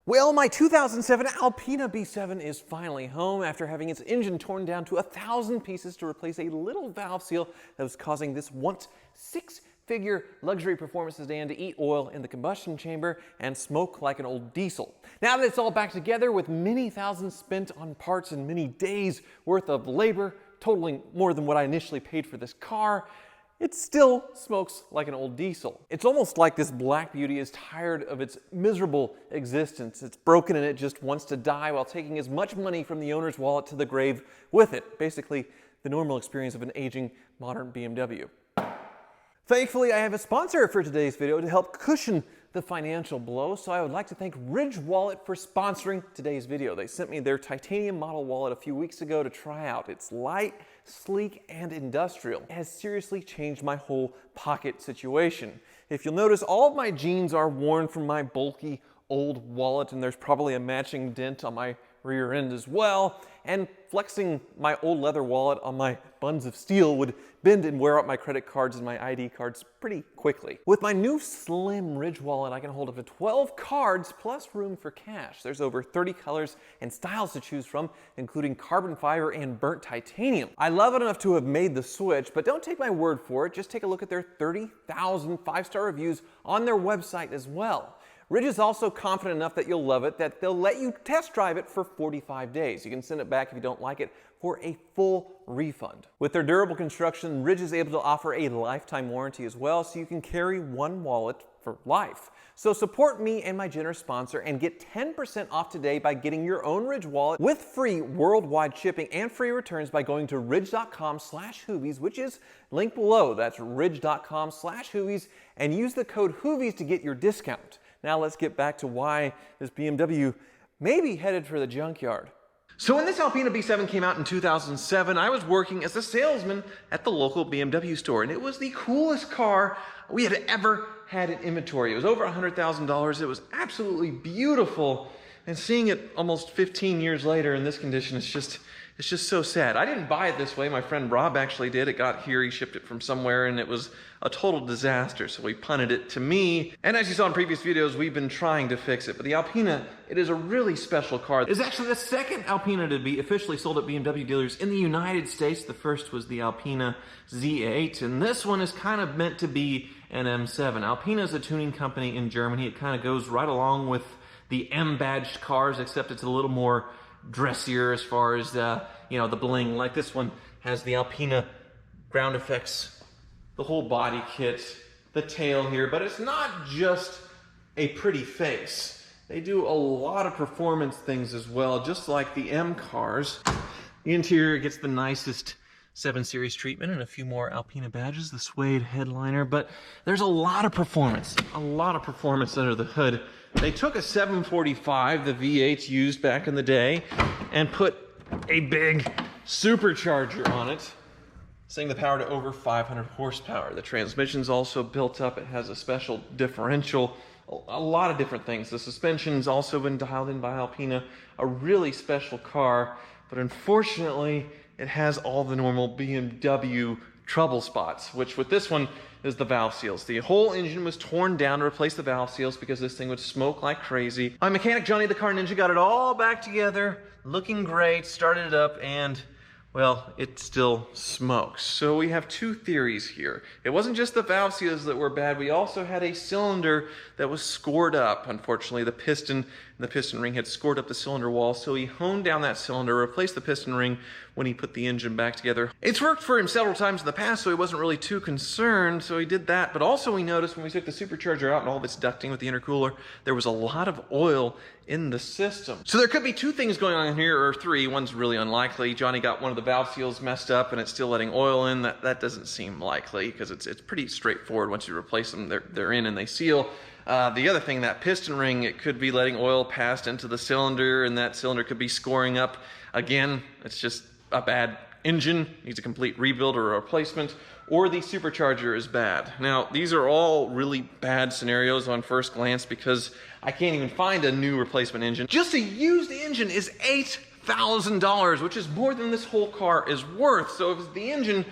Well, my 2007 Alpina B7 is finally home after having its engine torn down to 1,000 pieces to replace a little valve seal that was causing this once six-figure luxury performance sedan to eat oil in the combustion chamber and smoke like an old diesel. Now that it's all back together with many thousands spent on parts and many days worth of labor, totaling more than what I initially paid for this car, it still smokes like an old diesel. It's almost like this black beauty is tired of its miserable existence. It's broken and it just wants to die while taking as much money from the owner's wallet to the grave with it. Basically, the normal experience of an aging modern BMW. Thankfully, I have a sponsor for today's video to help cushion the financial blow, so I would like to thank Ridge Wallet for sponsoring today's video. They sent me their titanium model wallet a few weeks ago to try out. It's light, sleek, and industrial. It has seriously changed my whole pocket situation. If you'll notice, all of my jeans are worn from my bulky old wallet, and there's probably a matching dent on my rear end as well, and flexing my old leather wallet on my buns of steel would bend and wear out my credit cards and my ID cards pretty quickly. With my new slim Ridge wallet, I can hold up to 12 cards plus room for cash. There's over 30 colors and styles to choose from, including carbon fiber and burnt titanium. I love it enough to have made the switch, but don't take my word for it. Just take a look at their 30,000 five-star reviews on their website as well. Ridge is also confident enough that you'll love it that they'll let you test drive it for 45 days. You can send it back if you don't like it for a full refund. With their durable construction, Ridge is able to offer a lifetime warranty as well, so you can carry one wallet for life. So support me and my generous sponsor and get 10% off today by getting your own Ridge wallet with free worldwide shipping and free returns by going to ridge.com/Hoovies, which is linked below. That's ridge.com/Hoovies, and use the code Hoovies to get your discount. Now let's get back to why this BMW may be headed for the junkyard. So when this Alpina B7 came out in 2007, I was working as a salesman at the local BMW store, and it was the coolest car we had ever had in inventory. It was over $100,000. It was absolutely beautiful, and seeing it almost 15 years later in this condition is just so sad. I didn't buy it this way. My friend Rob actually did. It got here, he shipped it from somewhere, and it was a total disaster, so we punted it to me. And as you saw in previous videos, we've been trying to fix it. But the Alpina, it is a really special car. It's actually the second Alpina to be officially sold at BMW dealers in the United States. The first was the Alpina Z8, and this one is kind of meant to be an M7. Alpina is a tuning company in Germany. It kind of goes right along with the M-badged cars, except it's a little more dressier as far as the bling. Like this one has the Alpina ground effects, the whole body kit, the tail here, but it's not just a pretty face. They do a lot of performance things as well, just like the M cars. The interior gets the nicest 7 Series treatment and a few more Alpina badges, the suede headliner, but there's a lot of performance under the hood. They took a 745, the V8 used back in the day, and put a big supercharger on it, saying the power to over 500 horsepower. The transmission's also built up. It has a special differential, a lot of different things. The suspension's also been dialed in by Alpina, a really special car, but unfortunately, it has all the normal BMW trouble spots, which with this one is the valve seals. The whole engine was torn down to replace the valve seals because this thing would smoke like crazy. My mechanic Johnny the Car Ninja got it all back together, looking great, started it up, and well, it still smokes. So we have two theories here. It wasn't just the valve seals that were bad, we also had a cylinder that was scored up. Unfortunately, the piston ring had scored up the cylinder wall, so he honed down that cylinder, replaced the piston ring when he put the engine back together. It's worked for him several times in the past, so he wasn't really too concerned, so he did that. But also we noticed when we took the supercharger out and all of its ducting with the intercooler, there was a lot of oil in the system. So there could be two things going on here, or three. One's really unlikely. Johnny got one of the valve seals messed up and it's still letting oil in. That doesn't seem likely because it's pretty straightforward. Once you replace them, they're in and they seal. The other thing, that piston ring, it could be letting oil pass into the cylinder, and that cylinder could be scoring up. Again, it's just a bad engine, needs a complete rebuild or a replacement, or the supercharger is bad. Now, these are all really bad scenarios on first glance because I can't even find a new replacement engine. Just a used engine is $8,000, which is more than this whole car is worth. So if it's the engine,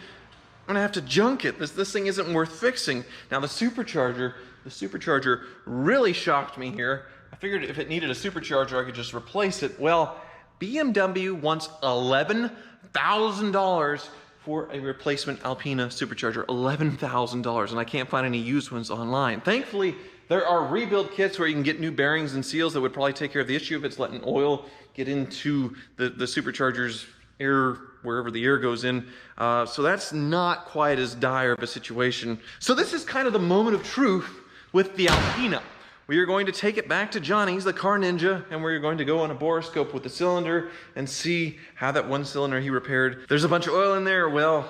I'm gonna have to junk it. This thing isn't worth fixing. Now the supercharger really shocked me here. I figured if it needed a supercharger, I could just replace it. Well, BMW wants $11,000 for a replacement Alpina supercharger. $11,000, and I can't find any used ones online. Thankfully, there are rebuild kits where you can get new bearings and seals that would probably take care of the issue if it's letting oil get into the supercharger's air, wherever the air goes in. So that's not quite as dire of a situation. So this is kind of the moment of truth with the Alpina. We are going to take it back to Johnny's, the car ninja, and we're going to go on a borescope with the cylinder and see how that one cylinder he repaired. There's a bunch of oil in there. Well,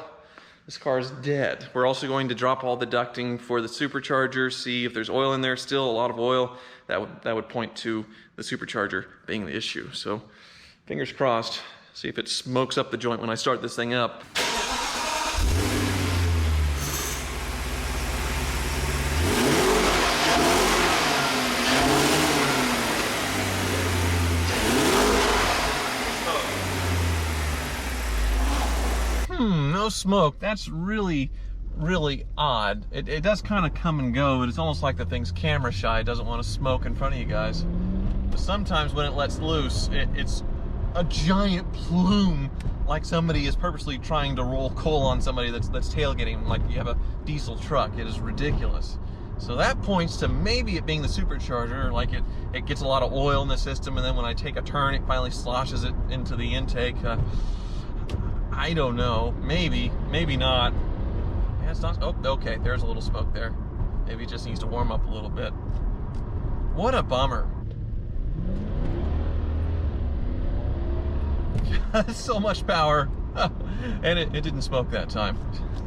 this car is dead. We're also going to drop all the ducting for the supercharger, see if there's oil in there, still a lot of oil. That would point to the supercharger being the issue. So fingers crossed, see if it smokes up the joint when I start this thing up. No smoke. That's really, really odd. It does kind of come and go, but it's almost like the thing's camera shy. It doesn't want to smoke in front of you guys. But sometimes when it lets loose, it's a giant plume, like somebody is purposely trying to roll coal on somebody that's tailgating, like you have a diesel truck. It is ridiculous. So that points to maybe it being the supercharger, like it gets a lot of oil in the system, and then when I take a turn, it finally sloshes it into the intake. I don't know. Maybe, maybe not. Yeah, it's not. Oh, okay. There's a little smoke there. Maybe it just needs to warm up a little bit. What a bummer. So much power. And it didn't smoke that time.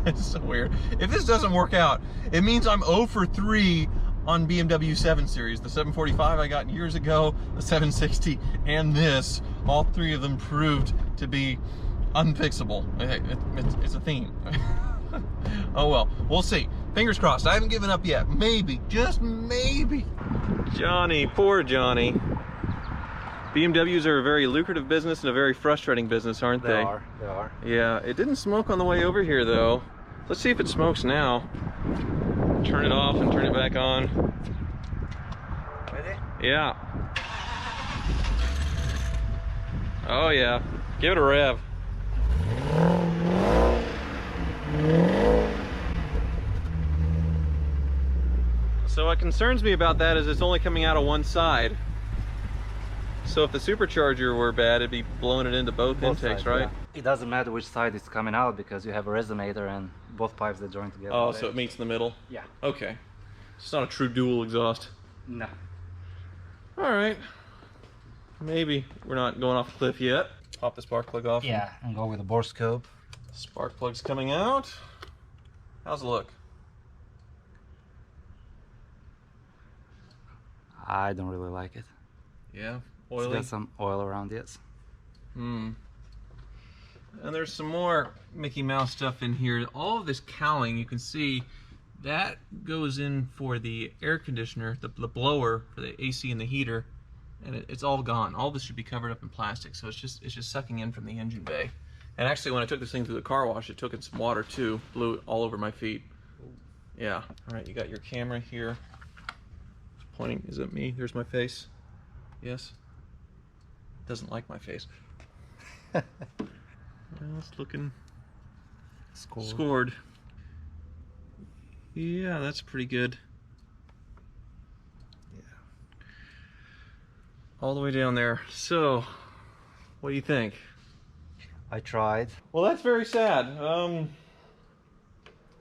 It's so weird. If this doesn't work out, it means I'm 0 for 3 on BMW 7 Series. The 745 I got years ago, the 760, and this. All three of them proved to be unfixable. It's a theme. Oh well, we'll see. Fingers crossed. I haven't given up yet. Maybe, just maybe. Johnny, poor Johnny. BMWs are a very lucrative business and a very frustrating business, aren't they? They are. Yeah, it didn't smoke on the way over here though. Let's see if it smokes now. Turn it off and turn it back on. Ready? Yeah. Oh yeah. Give it a rev. So what concerns me about that is it's only coming out of one side. So if the supercharger were bad, it'd be blowing it into both intakes, sides, right? Yeah. It doesn't matter which side it's coming out because you have a resonator and both pipes that join together. Oh, so it meets in the middle? Yeah. Okay. It's not a true dual exhaust. No. All right. Maybe we're not going off a cliff yet. Pop the spark plug off. Yeah, and go with the borescope. Spark plug's coming out. How's it look? I don't really like it. Yeah, It's oily. got some oil around it. Hmm. And there's some more Mickey Mouse stuff in here. All of this cowling, you can see, that goes in for the air conditioner, the blower for the AC and the heater, and it's all gone. All this should be covered up in plastic, so it's just sucking in from the engine bay. And actually, when I took this thing through the car wash, it took in some water too, blew it all over my feet. Yeah. All right, you got your camera here. It's pointing. Is it me? There's my face. Yes. Doesn't like my face. Well, it's looking scored. Yeah, that's pretty good. Yeah. All the way down there. So, what do you think? I tried. Well, that's very sad.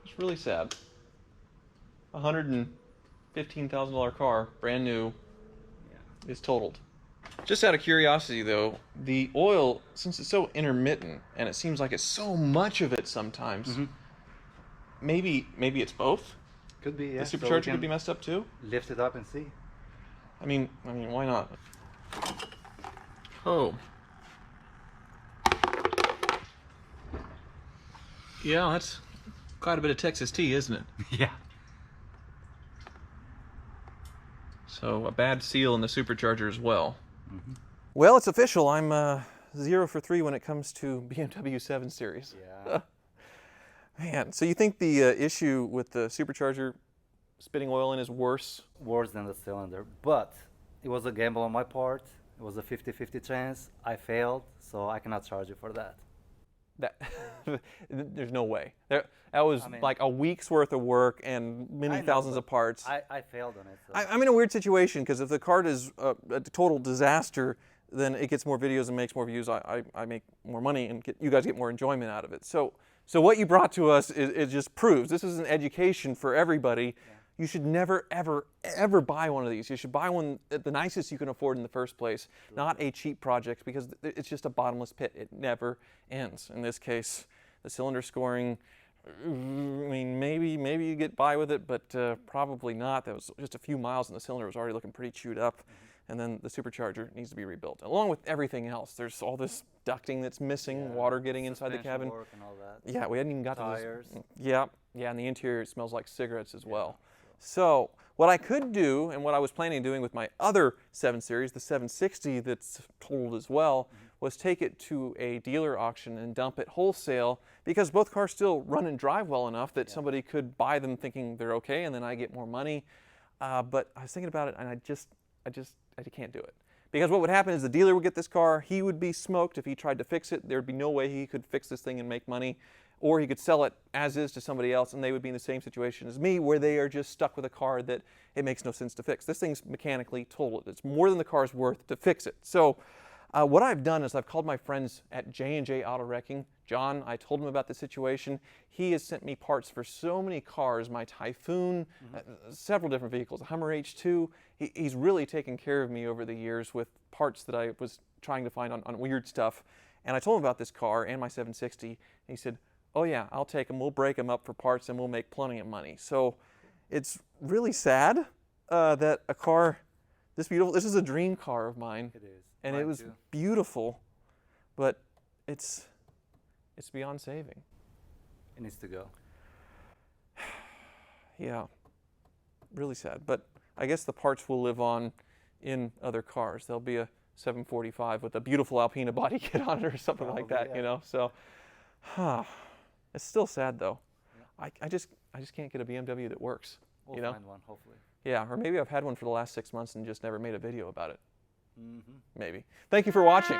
It's really sad. $115,000 car, brand new, is totaled. Just out of curiosity though, the oil, since it's so intermittent and it seems like it's so much of it sometimes, maybe it's both? Could be, yeah. The supercharger could be messed up too? Lift it up and see. I mean, why not? Oh. Yeah, that's quite a bit of Texas tea, isn't it? Yeah. So a bad seal in the supercharger as well. Well, it's official. I'm 0 for 3 when it comes to BMW 7 Series. Yeah. Man, so you think the issue with the supercharger spitting oil in is worse? Worse than the cylinder, but it was a gamble on my part. It was a 50-50 chance. I failed, so I cannot charge you for that. That there's no way. That was like a week's worth of work and many thousands of parts. I failed on it. So. I'm in a weird situation because if the card is a total disaster, then it gets more videos and makes more views. I make more money and you guys get more enjoyment out of it. So what you brought to us it just proves this is an education for everybody. Yeah. You should never, ever, ever buy one of these. You should buy one at the nicest you can afford in the first place, not a cheap project, because it's just a bottomless pit. It never ends. In this case, the cylinder scoring, I mean, maybe you get by with it, but probably not. That was just a few miles and the cylinder was already looking pretty chewed up. And then the supercharger needs to be rebuilt, along with everything else. There's all this ducting that's missing, water getting inside the cabin. Work and all that. Yeah, we hadn't even got Tires. to this. Yeah, and the interior smells like cigarettes as well. So what I could do, and what I was planning on doing with my other 7 Series, the 760 that's totaled as well, was take it to a dealer auction and dump it wholesale, because both cars still run and drive well enough that somebody could buy them thinking they're okay, and then I get more money. But I was thinking about it, and I can't do it. Because what would happen is the dealer would get this car, he would be smoked if he tried to fix it. There'd be no way he could fix this thing and make money. Or he could sell it as is to somebody else, and they would be in the same situation as me, where they are just stuck with a car that it makes no sense to fix. This thing's mechanically totaled. It's more than the car's worth to fix it. So what I've done is I've called my friends at J&J Auto Wrecking. John, I told him about the situation. He has sent me parts for so many cars, my Typhoon, several different vehicles, a Hummer H2. He's really taken care of me over the years with parts that I was trying to find on weird stuff. And I told him about this car and my 760, and he said, oh yeah, I'll take them, we'll break them up for parts and we'll make plenty of money. So it's really sad that a car this beautiful, this is a dream car of mine. It is. And Mine it was too. beautiful, but it's beyond saving. It needs to go. Yeah, really sad. But I guess the parts will live on in other cars. There'll be a 745 with a beautiful Alpina body kit on it or something like that, you know. So, it's still sad though. Yeah. I just can't get a BMW that works. We'll find one, hopefully. Yeah, or maybe I've had one for the last 6 months and just never made a video about it. Maybe. Thank you for watching.